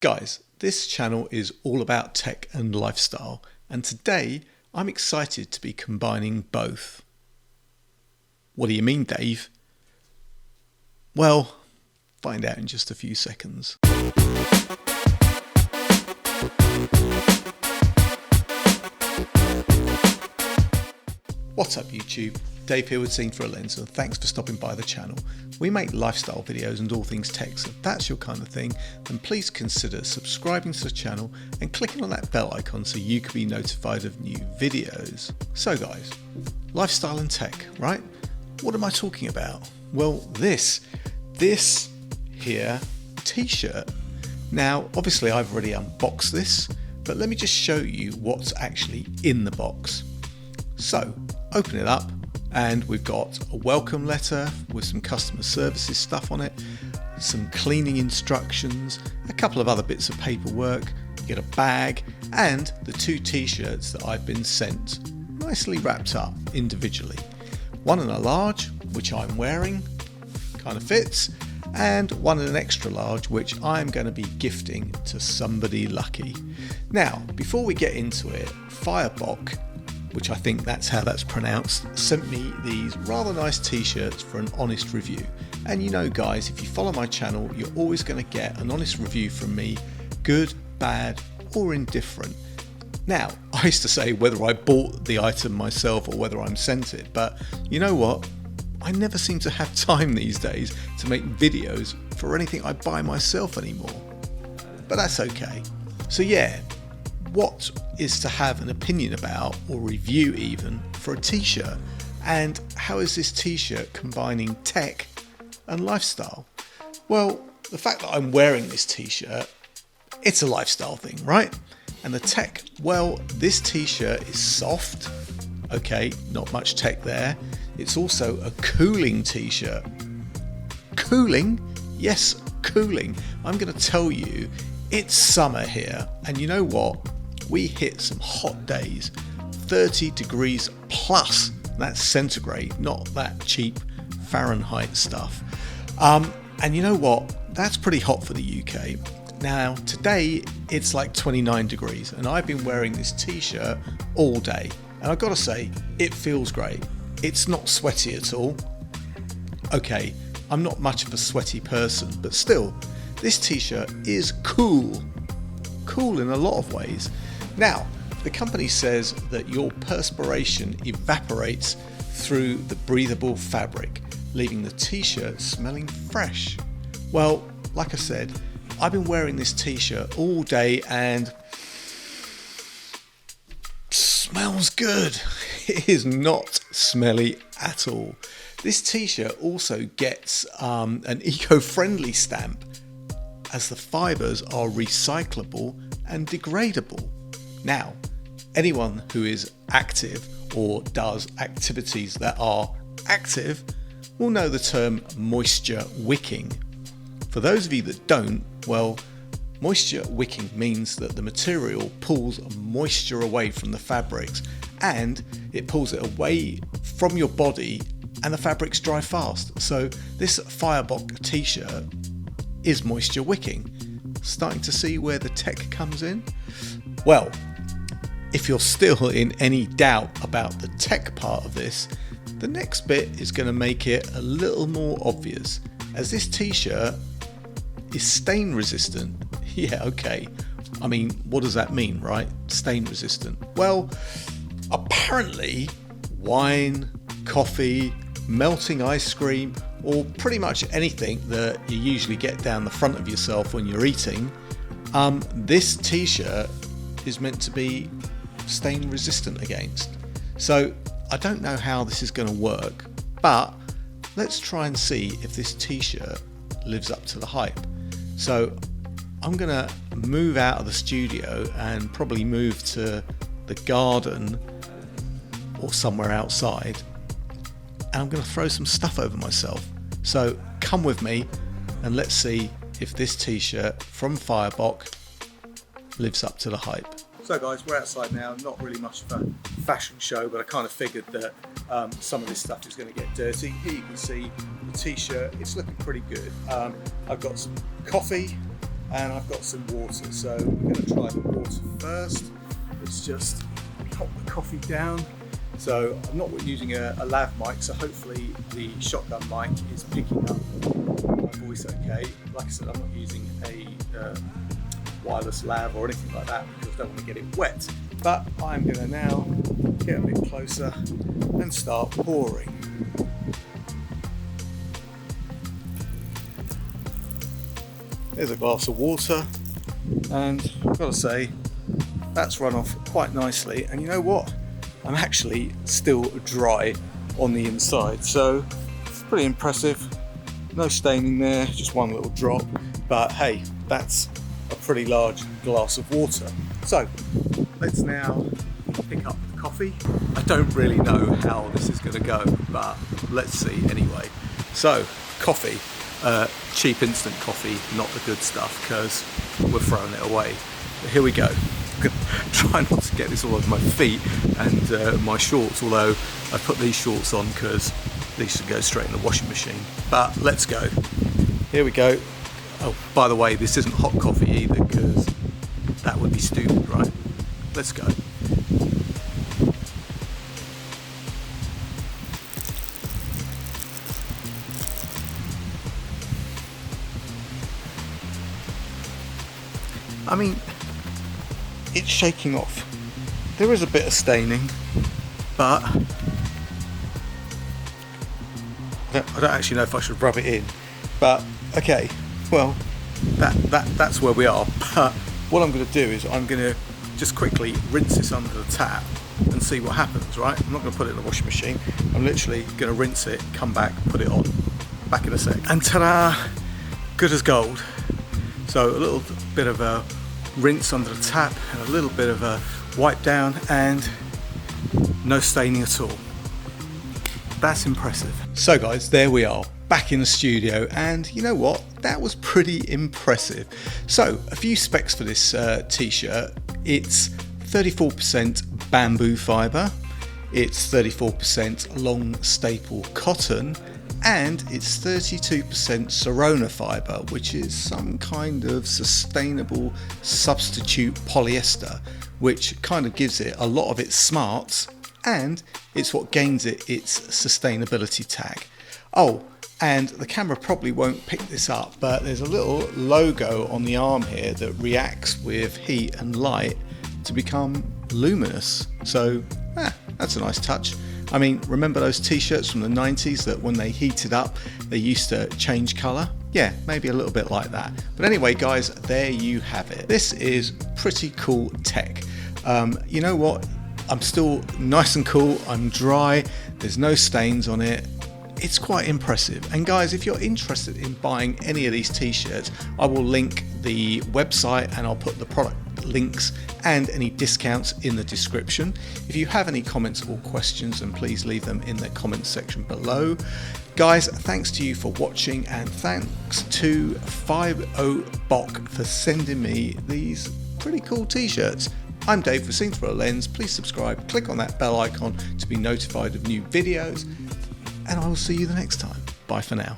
Guys, this channel is all about tech and lifestyle, and today I'm excited to be combining both. What do you mean, Dave? Well, find out in just a few seconds. What's up YouTube? Dave here with Seen Through a Lens, and thanks for stopping by the channel. We make lifestyle videos and all things tech, so if that's your kind of thing, then please consider subscribing to the channel and clicking on that bell icon so you can be notified of new videos. So guys, lifestyle and tech, right? What am I talking about? Well, this here t-shirt. Now, obviously I've already unboxed this, but let me just show you what's actually in the box. So, open it up and we've got a welcome letter with some customer services stuff on it, some cleaning instructions, a couple of other bits of paperwork, you get a bag, and the two t-shirts that I've been sent, nicely wrapped up individually. One in a large, which I'm wearing, kind of fits, and one in an extra large, which I'm going to be gifting to somebody lucky. Now, before we get into it, Fioboc, which I think that's how that's pronounced, sent me these rather nice t-shirts for an honest review. And you know guys, if you follow my channel, you're always going to get an honest review from me, good, bad, or indifferent. Now, I used to say whether I bought the item myself or whether I'm sent it, but you know what? I never seem to have time these days to make videos for anything I buy myself anymore. But that's okay. So yeah, what is to have an opinion about, or review even, for a t-shirt? And how is this t-shirt combining tech and lifestyle? Well, the fact that I'm wearing this t-shirt, it's a lifestyle thing, right? And the tech, well, this t-shirt is soft. Okay, not much tech there. It's also a cooling t-shirt. Cooling? Yes, cooling. I'm going to tell you, it's summer here, and you know what? We hit some hot days, 30 degrees plus. That's centigrade, not that cheap Fahrenheit stuff. And you know what? That's pretty hot for the UK. Now, today it's like 29 degrees, and I've been wearing this t-shirt all day. And I've got to say, it feels great. It's not sweaty at all. Okay, I'm not much of a sweaty person, but still, this t-shirt is cool. Cool in a lot of ways. Now, the company says that your perspiration evaporates through the breathable fabric, leaving the t-shirt smelling fresh. Well, like I said, I've been wearing this t-shirt all day and smells good. It is not smelly at all. This t-shirt also gets an eco-friendly stamp, as the fibres are recyclable and degradable. Now, anyone who is active or does activities that are active will know the term moisture wicking. For those of you that don't, well, moisture wicking means that the material pulls moisture away from the fabrics, and it pulls it away from your body, and the fabrics dry fast. So this Fioboc t-shirt is moisture wicking. Starting to see where the tech comes in? Well, if you're still in any doubt about the tech part of this, the next bit is going to make it a little more obvious, as this t-shirt is stain resistant. Yeah, okay. I mean, what does that mean, right? Stain resistant. Well, apparently wine, coffee, melting ice cream, or pretty much anything that you usually get down the front of yourself when you're eating, this t-shirt is meant to be stain resistant against. So I don't know how this is going to work, but let's try and see if this t-shirt lives up to the hype. So I'm going to move out of the studio and probably move to the garden or somewhere outside, and I'm going to throw some stuff over myself. So come with me and let's see if this t-shirt from Fioboc lives up to the hype. So guys, we're outside now, not really much of a fashion show, but I kind of figured that some of this stuff is going to get dirty. Here you can see the t-shirt, it's looking pretty good. I've got some coffee, and I've got some water. So we're going to try the water first. Let's just pop the coffee down. So I'm not using a lav mic, so hopefully the shotgun mic is picking up my voice okay. Like I said, I'm not using a wireless lav or anything like that because I don't want to get it wet. But I'm going to now get a bit closer and start pouring. There's a glass of water, and I've got to say that's run off quite nicely. And you know what? I'm actually still dry on the inside, so it's pretty impressive. No staining there, just one little drop, but hey, that's a pretty large glass of water. So let's now pick up the coffee. I don't really know how this is going to go, but let's see anyway. So coffee, cheap instant coffee, not the good stuff because we're throwing it away. But here we go. Try not to get this all over my feet and my shorts, although I put these shorts on because these should go straight in the washing machine. But let's go. Here we go. Oh, by the way, this isn't hot coffee either because that would be stupid, right? Let's go. I mean, it's shaking off. There is a bit of staining, but I don't actually know if I should rub it in. But okay, well, that's where we are. But what I'm going to do is I'm going to just quickly rinse this under the tap and see what happens. Right? I'm not going to put it in the washing machine. I'm literally going to rinse it, come back, put it on. Back in a sec. And ta-da! Good as gold. So a little bit of a rinse under the tap and a little bit of a wipe down and no staining at all. That's impressive. So guys, there we are, back in the studio, and you know what? That was pretty impressive. So a few specs for this t-shirt. It's 34% bamboo fibre, it's 34% long staple cotton, and it's 32% Sirona fibre, which is some kind of sustainable substitute polyester, which kind of gives it a lot of its smarts, and it's what gains it its sustainability tag. Oh, and the camera probably won't pick this up, but there's a little logo on the arm here that reacts with heat and light to become luminous. So that's a nice touch. I mean, remember those t-shirts from the 90s that when they heated up, they used to change colour? Yeah, maybe a little bit like that. But anyway, guys, there you have it. This is pretty cool tech. You know what? I'm still nice and cool. I'm dry. There's no stains on it. It's quite impressive. And guys, if you're interested in buying any of these t-shirts, I will link the website and I'll put the product links and any discounts in the description. If you have any comments or questions, then please leave them in the comments section below. Guys, thanks to you for watching, and thanks to Fioboc for sending me these pretty cool t-shirts. I'm Dave for Scenes Through a Lens. Please subscribe, click on that bell icon to be notified of new videos, and I will see you the next time. Bye for now.